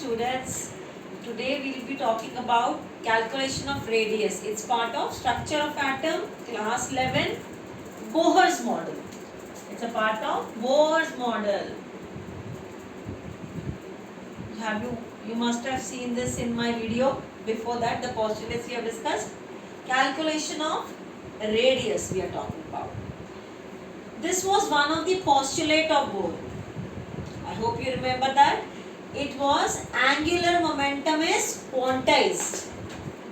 students. Today we will be talking about calculation of radius. It's part of structure of atom, class 11, Bohr's model. It's a part of Bohr's model. You must have seen this in my video. Before that, the postulates we have discussed. Calculation of radius we are talking about. This was one of the postulate of Bohr. I hope you remember that. It was angular momentum is quantized.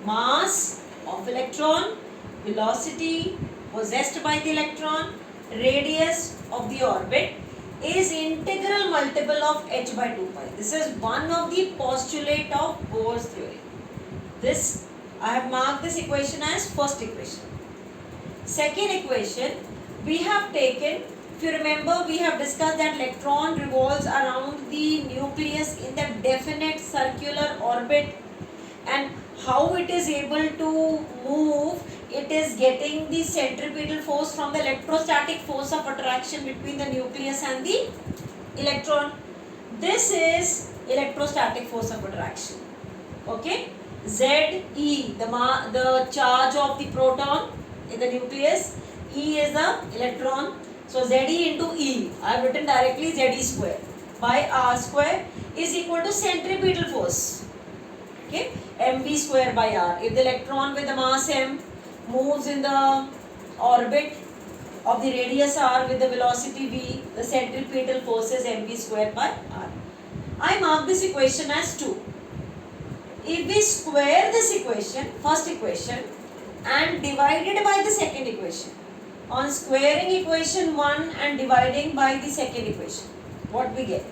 Mass of electron, velocity possessed by the electron, radius of the orbit is integral multiple of h by 2 pi. This is one of the postulate of Bohr's theory. This, I have marked this equation as first equation. Second equation, we have taken, if you remember, we have discussed that electron revolves around the nucleus in the definite circular orbit, and how it is able to move. It is getting the centripetal force from the electrostatic force of attraction between the nucleus and the electron. This is electrostatic force of attraction. Okay, Ze, the charge of the proton in the nucleus, E is the electron. So Ze into E, I have written directly Ze square by R square is equal to centripetal force. Okay, mv square by R. If the electron with the mass m moves in the orbit of the radius r with the velocity v, the centripetal force is mv square by r. I mark this equation as 2. If we square this equation, first equation, and divide it by the second equation, on squaring equation 1 and dividing by the second equation, what we get?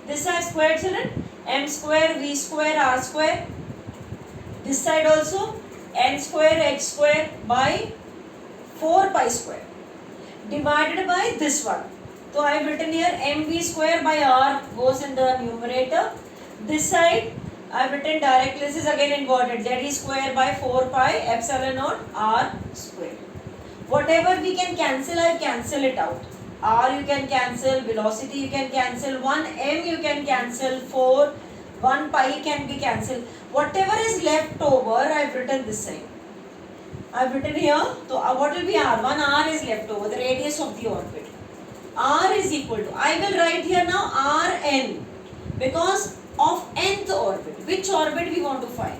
This I squared, children, m square v square r square. This side also n square h square by 4 pi square divided by this one. So I have written here mv square by r goes in the numerator. This side I have written directly, this is again inverted, z square by 4 pi epsilon naught r square. Whatever we can cancel, I cancel it out. R you can cancel, velocity you can cancel, 1 m you can cancel, 4, 1 pi can be cancelled. Whatever is left over, I have written this side. I have written here, so what will be R? 1 R is left over, the radius of the orbit. R is equal to, I will write here now Rn, because of nth orbit. Which orbit we want to find?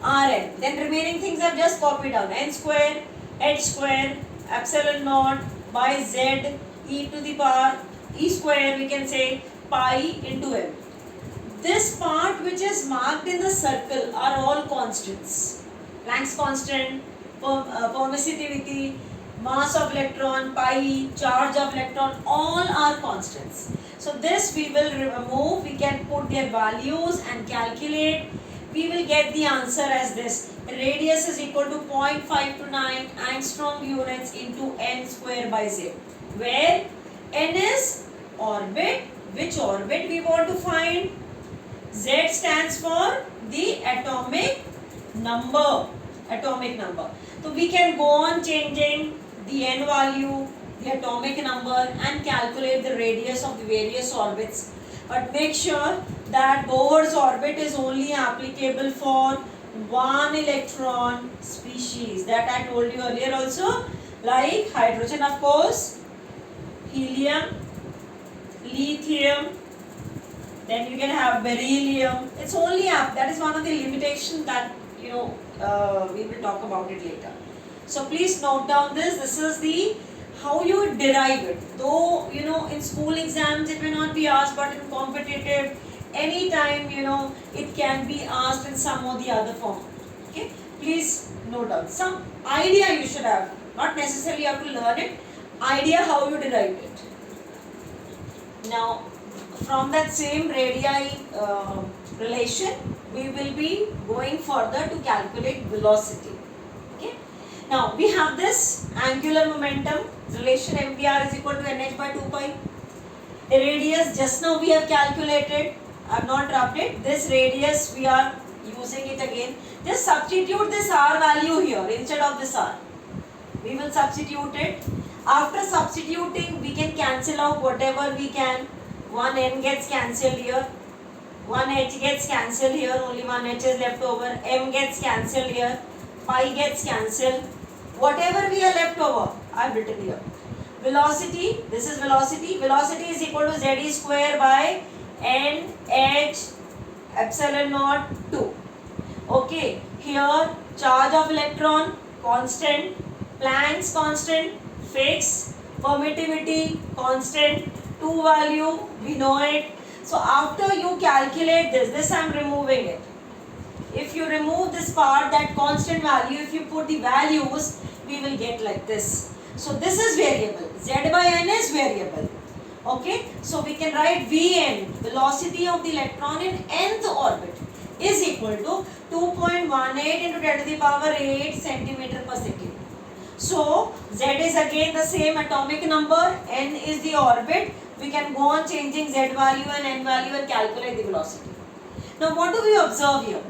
Rn. Then remaining things I have just copied down. N square, h square, epsilon naught by z e to the power e square, we can say pi into m. This part which is marked in the circle are all constants. Planck's constant, permittivity, mass of electron, pi, charge of electron, all are constants. So this we will remove, we can put their values and calculate. We will get the answer as this. Radius is equal to 0.529 angstrom units into n square by z. Where n is orbit. Which orbit we want to find? Z stands for the atomic number. Atomic number. So we can go on changing the n value, the atomic number, and calculate the radius of the various orbits. But make sure that Bohr's orbit is only applicable for one electron species. That I told you earlier also, like hydrogen of course, helium, lithium, then you can have beryllium. It's only that is one of the limitations that we will talk about it later. So please note down this. This is the how you derive it. Though in school exams it may not be asked, but in competitive, anytime it can be asked in some or the other form. Okay, please note down. Some idea you should have. Not necessarily you have to learn it. Idea how you derived it. Now, from that same radii relation, we will be going further to calculate velocity. Okay. Now, we have this angular momentum relation mvr is equal to nh by 2 pi. The radius just now we have calculated. I have not dropped it. This radius we are using it again. Just substitute this r value here instead of this r. We will substitute it. After substituting, we can cancel out whatever we can. One n gets cancelled here. One h gets cancelled here, only one h is left over. M gets cancelled here, pi gets cancelled. Whatever we are left over, I have written here. Velocity, this is velocity. Velocity is equal to z square by n h epsilon naught 2. Okay, here charge of electron constant, Planck's constant fixed, permittivity constant, 2 value we know it. So after you calculate this I am removing it. If you remove this part, that constant value, if you put the values, we will get like this. So this is variable, z by n is variable. Okay, so we can write Vn, velocity of the electron in nth orbit, is equal to 2.18 into 10 to the power 8 centimeter per second. So z is again the same atomic number, n is the orbit. We can go on changing z value and n value and calculate the velocity. Now what do we observe here?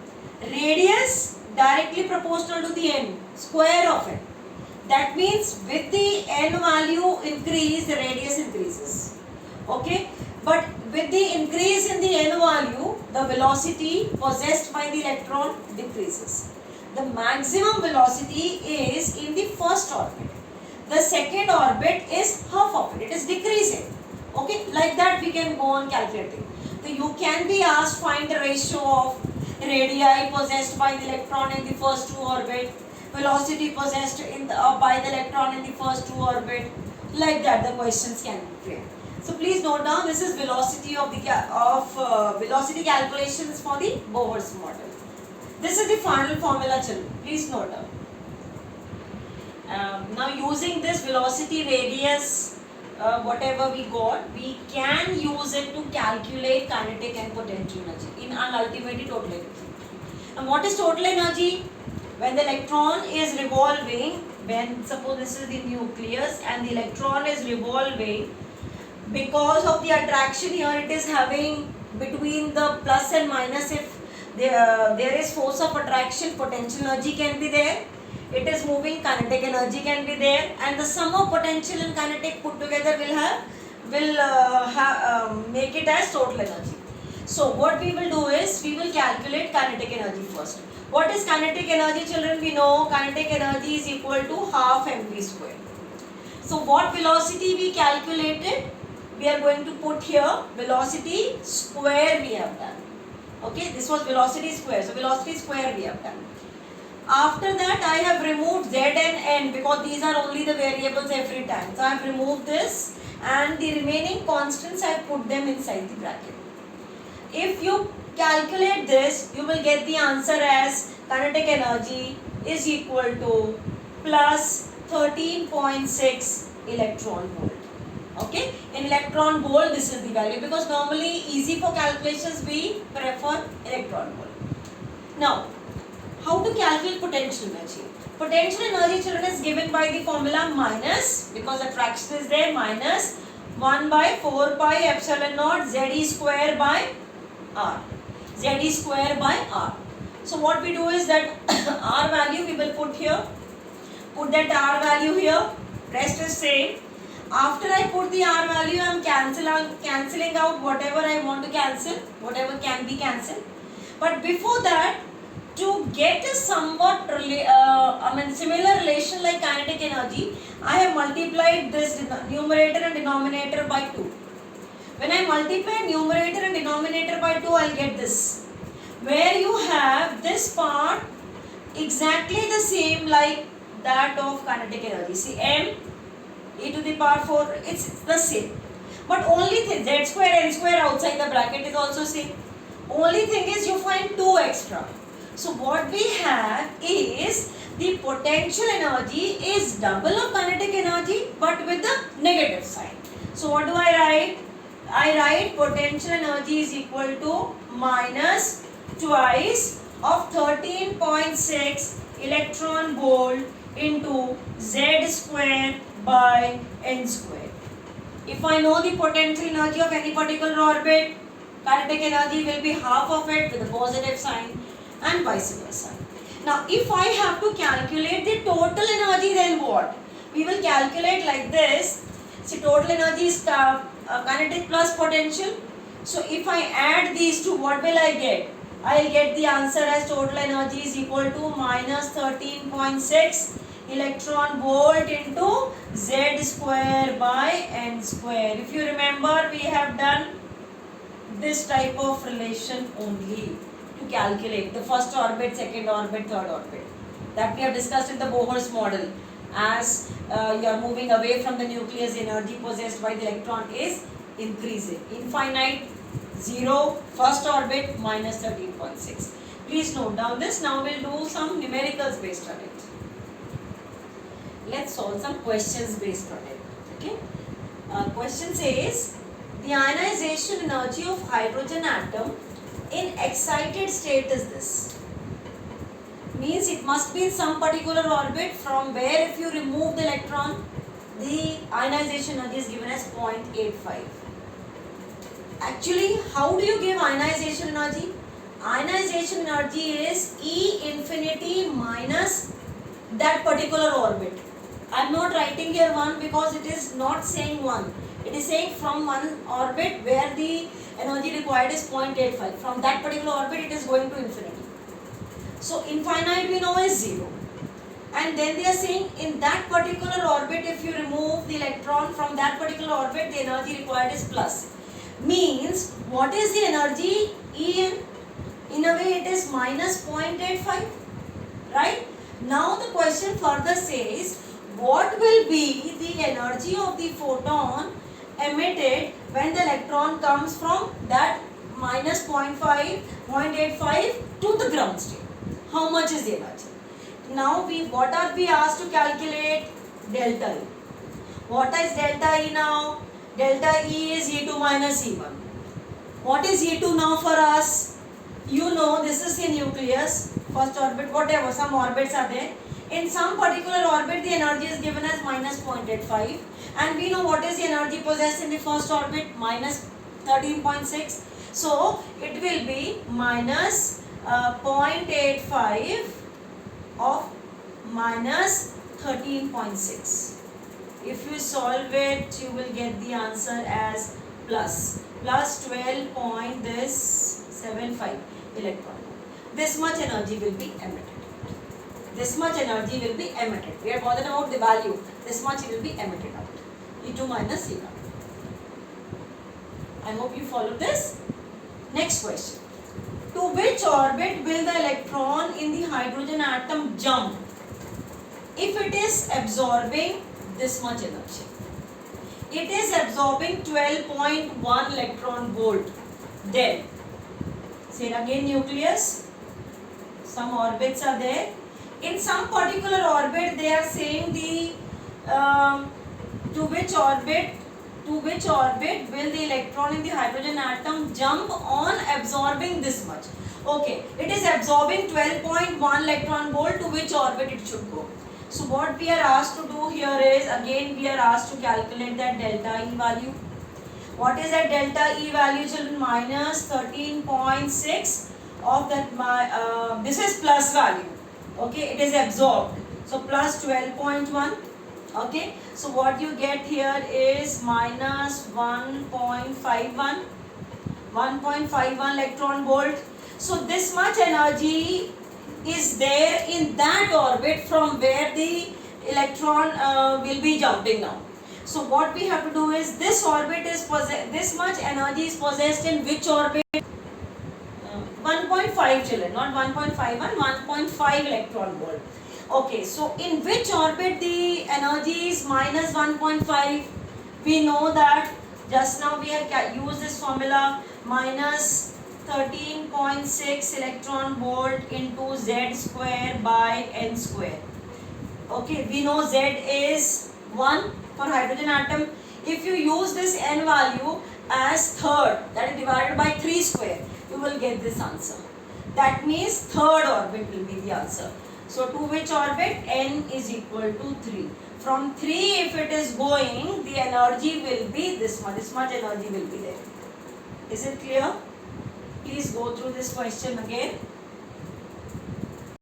Radius directly proportional to the n, square of it. That means with the n value increase, the radius increases. Okay, but with the increase in the n value, the velocity possessed by the electron decreases. The maximum velocity is in the first orbit. The second orbit is half of it, it is decreasing. Okay, like that we can go on calculating. So you can be asked find the ratio of radii possessed by the electron in the first two orbit, velocity possessed in the, by the electron in the first two orbit. Like that the questions can be framed. So please note down, this is velocity of the velocity calculations for the Bohr's model. This is the final formula, children. Please note down. Now using this velocity, radius, whatever we got, we can use it to calculate kinetic and potential energy in ultimately total energy. And what is total energy? When the electron is revolving, when suppose this is the nucleus and the electron is revolving, because of the attraction here, it is having between the plus and minus. If there is force of attraction, potential energy can be there. It is moving, kinetic energy can be there, and the sum of potential and kinetic put together will make it as total energy. So what we will do is we will calculate kinetic energy first. What is kinetic energy, children? We know kinetic energy is equal to half mv square. So what velocity we calculated? We are going to put here velocity square we have done. Okay, this was velocity square. So velocity square we have done. After that I have removed z and n because these are only the variables every time. So I have removed this and the remaining constants I have put them inside the bracket. If you calculate this, you will get the answer as kinetic energy is equal to plus 13.6 electron volt. Okay, in electron volt this is the value, because normally easy for calculations we prefer electron volt. Now how to calculate potential energy? Potential energy, children, is given by the formula minus, because attraction is there, minus 1 by 4 pi epsilon naught z square by r. Z square by r. So what we do is that r value we will put here, put that r value here, rest is same. After I put the r value, I am cancelling out whatever I want to cancel, whatever can be cancelled. But before that, to get a somewhat similar relation like kinetic energy, I have multiplied this numerator and denominator by 2. When I multiply numerator and denominator by 2, I will get this, where you have this part exactly the same like that of kinetic energy. See, m e to the power 4, it's the same. But only thing, z square n square outside the bracket is also same. Only thing is you find 2 extra. So what we have is the potential energy is double of kinetic energy but with the negative sign. So what do I write? I write potential energy is equal to minus twice of 13.6 electron volt into z square by n square. If I know the potential energy of any particular orbit, kinetic energy will be half of it with a positive sign, and vice versa. Now if I have to calculate the total energy, then what? We will calculate like this. See, total energy is kinetic plus potential. So if I add these two, what will I get? I will get the answer as total energy is equal to minus 13.6 electron volt into Z square by N square. If you remember, we have done this type of relation only to calculate the first orbit, second orbit, third orbit. That we have discussed in the Bohr's model. As you are moving away from the nucleus, energy possessed by the electron is increasing. Infinite, 0, first orbit, minus 13.6. Please note down this. Now we'll do some numericals based on it. Let's solve some questions based on it. Okay. Question says, the ionization energy of hydrogen atom in excited state is this. Means it must be in some particular orbit from where if you remove the electron, the ionization energy is given as 0.85. Actually, how do you give ionization energy? Ionization energy is E infinity minus that particular orbit. I am not writing here 1 because it is not saying 1. It is saying from one orbit where the energy required is 0.85. From that particular orbit it is going to infinity. So infinite we know is 0. And then they are saying in that particular orbit if you remove the electron from that particular orbit, the energy required is plus. Means what is the energy? In a way it is minus 0.85. Right? Now the question further says, what will be the energy of the photon emitted when the electron comes from that minus 0.85 to the ground state? How much is the energy? Now what are we asked to calculate? Delta E. What is delta E now? Delta E is E2 minus E1. What is E2 now for us? You know this is a nucleus, first orbit, whatever, some orbits are there. In some particular orbit the energy is given as minus 0.85 and we know what is the energy possessed in the first orbit, minus 13.6. So it will be minus 0.85 of minus 13.6. If you solve it, you will get the answer as plus 12.75 electron. This much energy will be emitted. This much energy will be emitted. We are bothered about the value. This much will be emitted out. E2 minus E1. I hope you follow this. Next question. To which orbit will the electron in the hydrogen atom jump if it is absorbing this much energy? It is absorbing 12.1 electron volt. Then, say again nucleus, some orbits are there. In some particular orbit, they are saying the to which orbit will the electron in the hydrogen atom jump on absorbing this much. Okay, it is absorbing 12.1 electron volt. To which orbit it should go? So what we are asked to do here is, again we are asked to calculate that delta E value. What is that delta E value, children? Minus 13.6 of that, this is plus value. Okay, it is absorbed. So plus 12.1. Okay, so what you get here is minus 1.51 electron volt. So this much energy is there in that orbit from where the electron will be jumping now. So what we have to do is, this orbit is this much energy is possessed in which orbit? 1.5 children, not 1.51, 1.5 electron volt. Okay, so in which orbit the energy is minus 1.5? We know that just now we have used this formula, minus 13.6 electron volt into Z square by N square. Okay, we know Z is 1 for hydrogen atom. If you use this N value as third, that is divided by 3 square, you will get this answer. That means third orbit will be the answer. So to which orbit? N is equal to 3. From 3 if it is going, the energy will be this much. This much energy will be there. Is it clear? Please go through this question again.